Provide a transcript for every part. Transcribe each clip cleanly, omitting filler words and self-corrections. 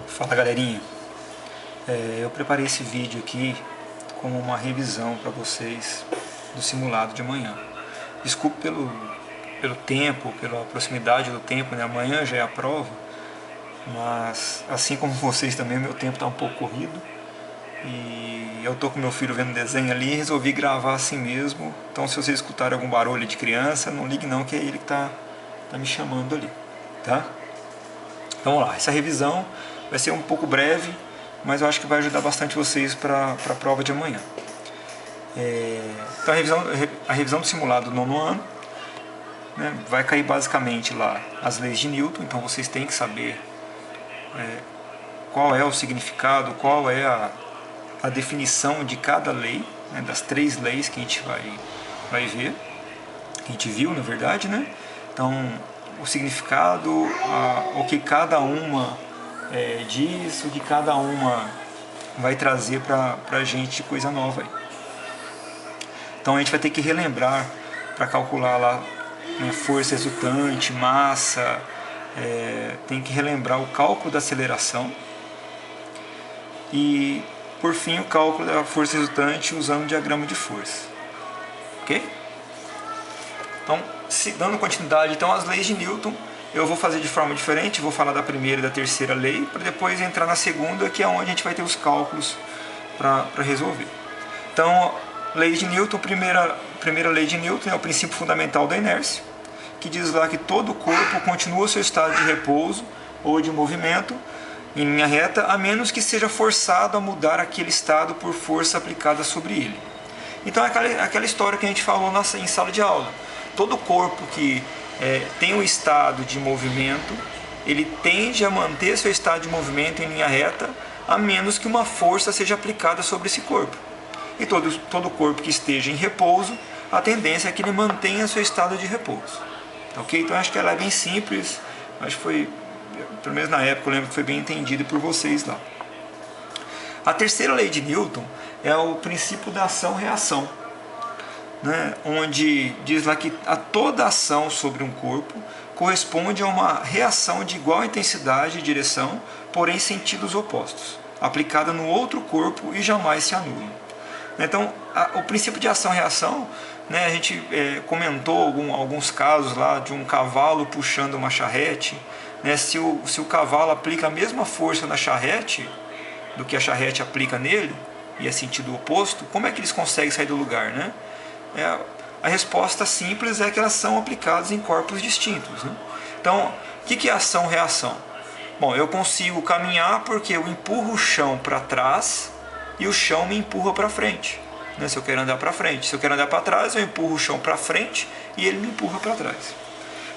Fala galerinha, eu preparei esse vídeo aqui como uma revisão para vocês do simulado de amanhã. Desculpe pelo tempo, pela proximidade do tempo, né? Amanhã já é a prova, mas assim como vocês também, meu tempo está um pouco corrido e eu tô com meu filho vendo desenho ali e resolvi gravar assim mesmo. Então se vocês escutarem algum barulho de criança, não ligue não, que é ele que tá me chamando ali, tá? Então vamos lá, essa revisão vai ser um pouco breve, mas eu acho que vai ajudar bastante vocês para a prova de amanhã. Então a revisão do simulado do nono ano, né, vai cair basicamente lá as leis de Newton. Então vocês têm que saber qual é o significado, qual é a definição de cada lei, né, das 3 leis que a gente vai ver, que a gente viu na verdade, né? Então o significado, o que cada uma diz, o que cada uma vai trazer para a gente de coisa nova aí. Então a gente vai ter que relembrar para calcular lá, né, força resultante, massa, tem que relembrar o cálculo da aceleração e por fim o cálculo da força resultante usando o diagrama de força, ok? Então, dando continuidade então às leis de Newton, eu vou fazer de forma diferente, vou falar da primeira e da terceira lei, para depois entrar na segunda, que é onde a gente vai ter os cálculos para resolver. Então, lei de Newton, primeira lei de Newton é o princípio fundamental da inércia, que diz lá que todo corpo continua seu estado de repouso ou de movimento em linha reta, a menos que seja forçado a mudar aquele estado por força aplicada sobre ele. Então é aquela história que a gente falou em sala de aula. Todo corpo que tem um estado de movimento, ele tende a manter seu estado de movimento em linha reta, a menos que uma força seja aplicada sobre esse corpo. E todo corpo que esteja em repouso, a tendência é que ele mantenha seu estado de repouso. Ok? Então acho que ela é bem simples, acho que foi, pelo menos na época eu lembro que foi bem entendida por vocês lá. A terceira lei de Newton é o princípio da ação-reação, né, onde diz lá que a toda ação sobre um corpo corresponde a uma reação de igual intensidade e direção, porém sentidos opostos, aplicada no outro corpo e jamais se anula. Então, o princípio de ação-reação, né, a gente comentou alguns casos lá de um cavalo puxando uma charrete, né, se o cavalo aplica a mesma força na charrete do que a charrete aplica nele, e é sentido oposto, como é que eles conseguem sair do lugar, né? A resposta simples é que elas são aplicadas em corpos distintos, né? Então, o que é ação-reação? Bom, eu consigo caminhar porque eu empurro o chão para trás e o chão me empurra para frente, né? Se eu quero andar para frente, se eu quero andar para trás, eu empurro o chão para frente e ele me empurra para trás.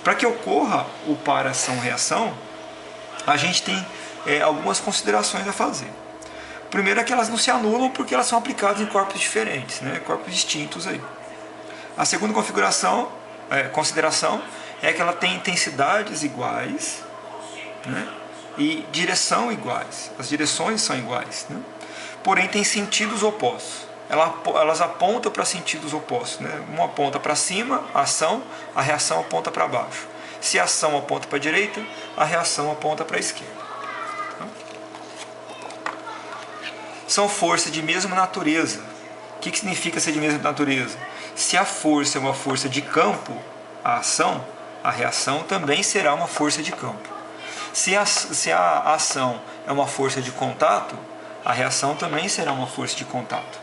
Para que ocorra o par ação-reação, a gente tem algumas considerações a fazer. Primeiro é que elas não se anulam porque elas são aplicadas em corpos diferentes, né? Corpos distintos aí. A segunda consideração é que ela tem intensidades iguais, né, e direção iguais. As direções são iguais, né, porém tem sentidos opostos. Elas apontam para sentidos opostos, né? Uma aponta para cima, a ação, a reação aponta para baixo. Se a ação aponta para a direita, a reação aponta para a esquerda. São forças de mesma natureza. O que significa ser de mesma natureza? Se a força é uma força de campo, a reação também será uma força de campo. Se a ação é uma força de contato, a reação também será uma força de contato.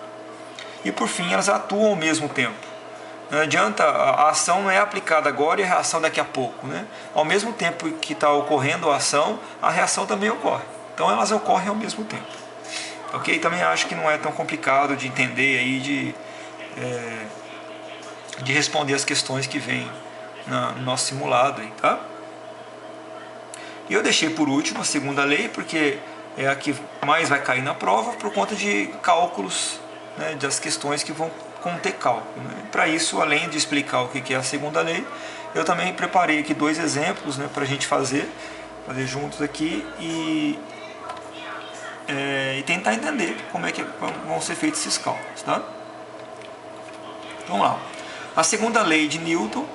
E por fim, elas atuam ao mesmo tempo. Não adianta, a ação não é aplicada agora e a reação daqui a pouco, né? Ao mesmo tempo que está ocorrendo a ação, a reação também ocorre. Então elas ocorrem ao mesmo tempo. Ok? Também acho que não é tão complicado de entender aí, de responder as questões que vêm no nosso simulado aí, tá? E eu deixei por último a segunda lei, porque é a que mais vai cair na prova por conta de cálculos, né, das questões que vão conter cálculo, né? Para isso, além de explicar o que é a segunda lei, eu também preparei aqui 2 exemplos, né, para a gente fazer juntos aqui e tentar entender como é que vão ser feitos esses cálculos, tá? Vamos lá. A segunda lei de Newton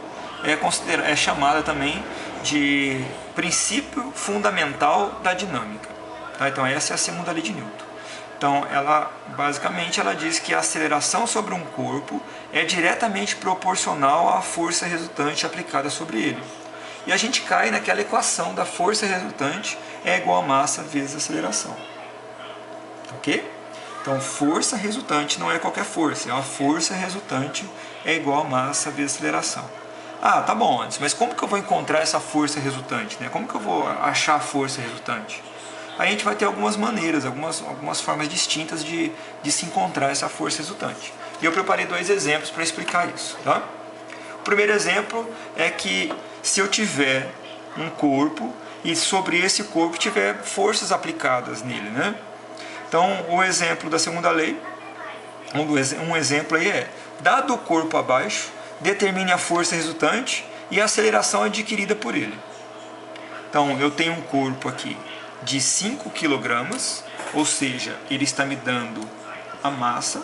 é chamada também de princípio fundamental da dinâmica. Tá? Então essa é a segunda lei de Newton. Então basicamente ela diz que a aceleração sobre um corpo é diretamente proporcional à força resultante aplicada sobre ele. E a gente cai naquela equação da força resultante é igual a massa vezes aceleração. Ok? Então força resultante não é qualquer força, é uma força resultante é igual a massa vezes aceleração. Ah, tá bom, antes, mas como que eu vou encontrar essa força resultante? Né? Como que eu vou achar a força resultante? Aí a gente vai ter algumas maneiras, algumas formas distintas de se encontrar essa força resultante. E eu preparei 2 exemplos para explicar isso. Tá? O primeiro exemplo é que se eu tiver um corpo e sobre esse corpo tiver forças aplicadas nele, né? Então, o exemplo da segunda lei, um exemplo aí é, dado o corpo abaixo, determine a força resultante e a aceleração adquirida por ele. Então, eu tenho um corpo aqui de 5 kg, ou seja, ele está me dando a massa,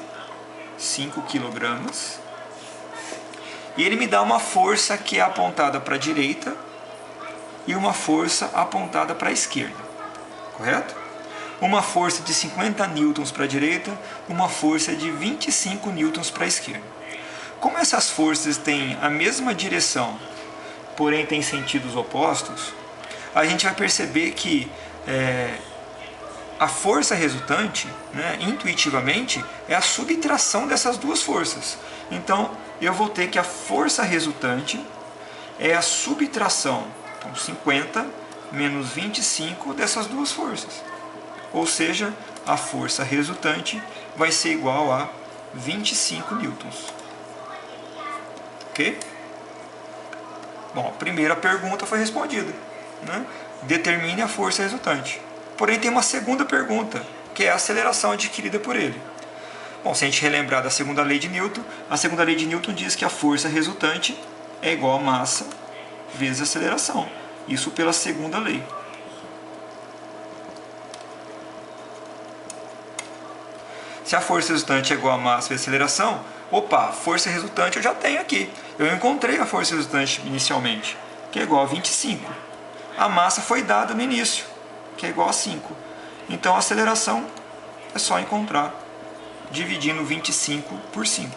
5 kg, e ele me dá uma força que é apontada para a direita e uma força apontada para a esquerda, correto? Uma força de 50 newtons para a direita, uma força de 25 newtons para a esquerda. Como essas forças têm a mesma direção, porém têm sentidos opostos, a gente vai perceber que a força resultante, né, intuitivamente, é a subtração dessas duas forças. Então, eu vou ter que a força resultante é a subtração, então 50 menos 25 dessas duas forças. Ou seja, a força resultante vai ser igual a 25 newtons. Ok? Bom, a primeira pergunta foi respondida, né? Determine a força resultante. Porém, tem uma segunda pergunta, que é a aceleração adquirida por ele. Bom, se a gente relembrar da segunda lei de Newton, a segunda lei de Newton diz que a força resultante é igual a massa vezes aceleração. Isso pela segunda lei. Se a força resultante é igual a massa vezes aceleração, opa, força resultante eu já tenho aqui. Eu encontrei a força resultante inicialmente, que é igual a 25. A massa foi dada no início, que é igual a 5. Então a aceleração é só encontrar dividindo 25 por 5.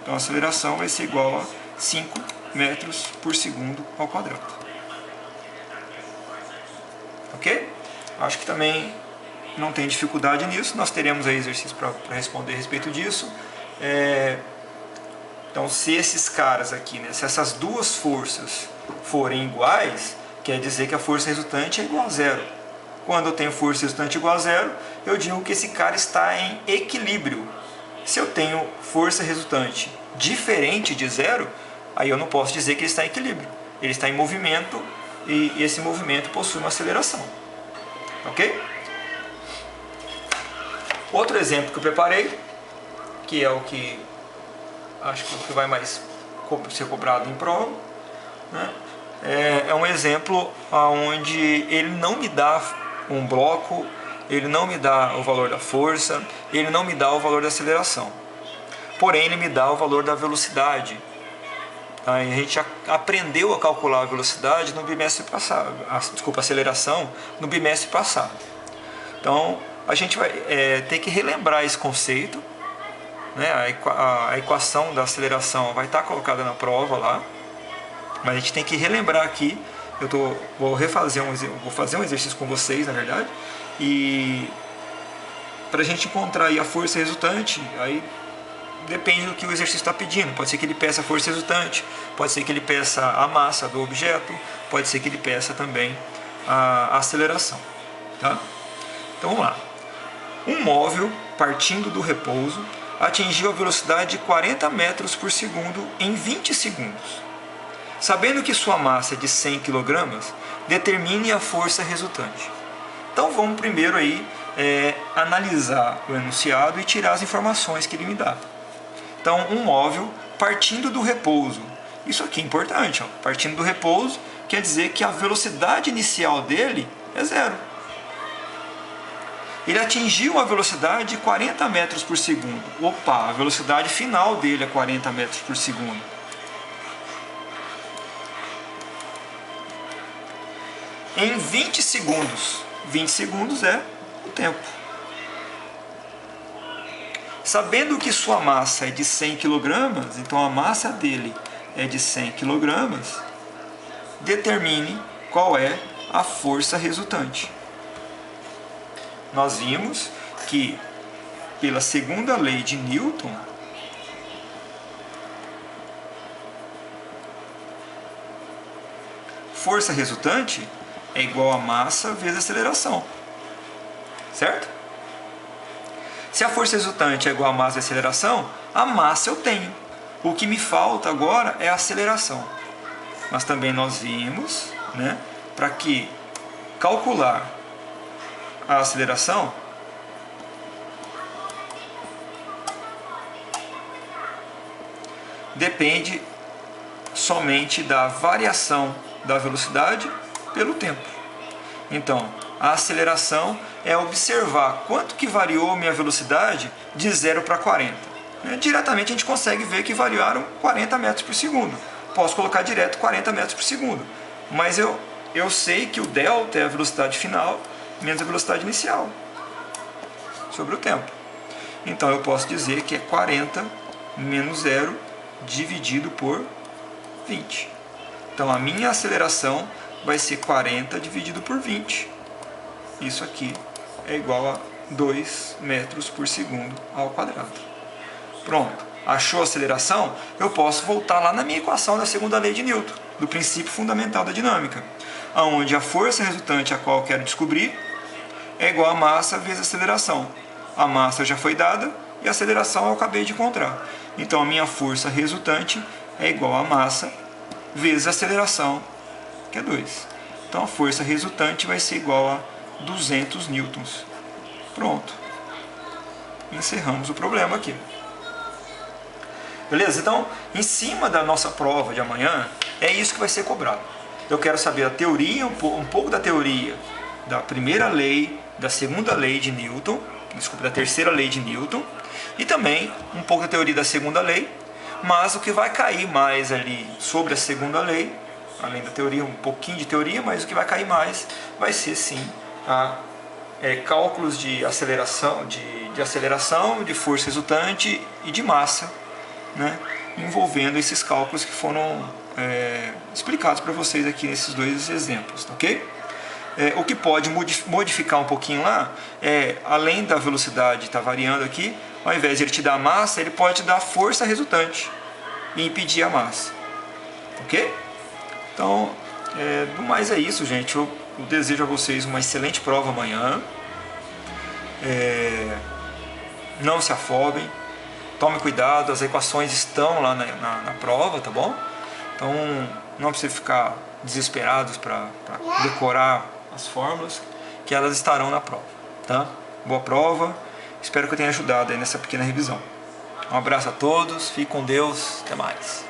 Então a aceleração vai ser igual a 5 metros por segundo ao quadrado. Ok? Acho que também não tem dificuldade nisso. Nós teremos aí exercício para responder a respeito disso. Então, se esses caras aqui, né, se essas duas forças forem iguais, quer dizer que a força resultante é igual a zero. Quando eu tenho força resultante igual a zero, eu digo que esse cara está em equilíbrio. Se eu tenho força resultante diferente de zero, aí eu não posso dizer que ele está em equilíbrio. Ele está em movimento e esse movimento possui uma aceleração. Ok? Outro exemplo que eu preparei, que é o que acho que vai mais ser cobrado em prova, né? É um exemplo onde ele não me dá um bloco, ele não me dá o valor da força, ele não me dá o valor da aceleração. Porém, ele me dá o valor da velocidade. Tá? A gente aprendeu a calcular a velocidade no bimestre passado, a aceleração no bimestre passado. Então, a gente vai ter que relembrar esse conceito, né? A equação da aceleração vai estar colocada na prova lá, mas a gente tem que relembrar aqui. Vou fazer um exercício com vocês, na verdade, e para a gente encontrar aí a força resultante, aí depende do que o exercício está pedindo. Pode ser que ele peça a força resultante, pode ser que ele peça a massa do objeto, pode ser que ele peça também a aceleração. Tá? Então vamos lá. Um móvel, partindo do repouso, atingiu a velocidade de 40 metros por segundo em 20 segundos. Sabendo que sua massa é de 100 kg, determine a força resultante. Então vamos primeiro aí, analisar o enunciado e tirar as informações que ele me dá. Então, um móvel partindo do repouso. Isso aqui é importante. Ó. Partindo do repouso quer dizer que a velocidade inicial dele é zero. Ele atingiu uma velocidade de 40 metros por segundo. Opa, a velocidade final dele é 40 metros por segundo. Em 20 segundos. 20 segundos é o tempo. Sabendo que sua massa é de 100 kg, então a massa dele é de 100 kg, determine qual é a força resultante. Nós vimos que, pela segunda lei de Newton, força resultante é igual a massa vezes aceleração, certo? Se a força resultante é igual a massa vezes aceleração, a massa eu tenho. O que me falta agora é a aceleração. Mas também nós vimos, né, para que calcular a aceleração, depende somente da variação da velocidade pelo tempo. Então, a aceleração é observar quanto que variou minha velocidade de 0 para 40. Diretamente a gente consegue ver que variaram 40 metros por segundo. Posso colocar direto 40 metros por segundo. Mas eu sei que o delta é a velocidade final menos a velocidade inicial sobre o tempo. Então eu posso dizer que é 40 menos 0 dividido por 20. Então a minha aceleração vai ser 40 dividido por 20. Isso aqui é igual a 2 metros por segundo ao quadrado. Pronto. Achou a aceleração? Eu posso voltar lá na minha equação da segunda lei de Newton, do princípio fundamental da dinâmica, onde a força resultante a qual eu quero descobrir é igual a massa vezes a aceleração. A massa já foi dada e a aceleração eu acabei de encontrar. Então a minha força resultante é igual a massa vezes a aceleração, que é 2. Então a força resultante vai ser igual a 200 newtons. Pronto. Encerramos o problema aqui. Beleza? Então, em cima da nossa prova de amanhã, é isso que vai ser cobrado. Eu quero saber a teoria, um pouco da teoria da primeira lei, da segunda lei de Newton, desculpa, da terceira lei de Newton, e também um pouco da teoria da segunda lei, mas o que vai cair mais ali sobre a segunda lei, além da teoria, um pouquinho de teoria, mas o que vai cair mais vai ser sim cálculos de aceleração, de força resultante e de massa, né, envolvendo esses cálculos que foram explicados para vocês aqui nesses dois exemplos, ok? O que pode modificar um pouquinho lá além da velocidade estar variando aqui, ao invés de ele te dar a massa, ele pode te dar a força resultante e impedir a massa, ok? Então, no mais é isso, gente. Eu desejo a vocês uma excelente prova amanhã. Não se afobem. Tome cuidado, as equações estão lá na prova, tá bom? Então não precisa ficar desesperados para decorar as fórmulas, que elas estarão na prova, tá? Boa prova, espero que eu tenha ajudado aí nessa pequena revisão. Um abraço a todos, fique com Deus, até mais.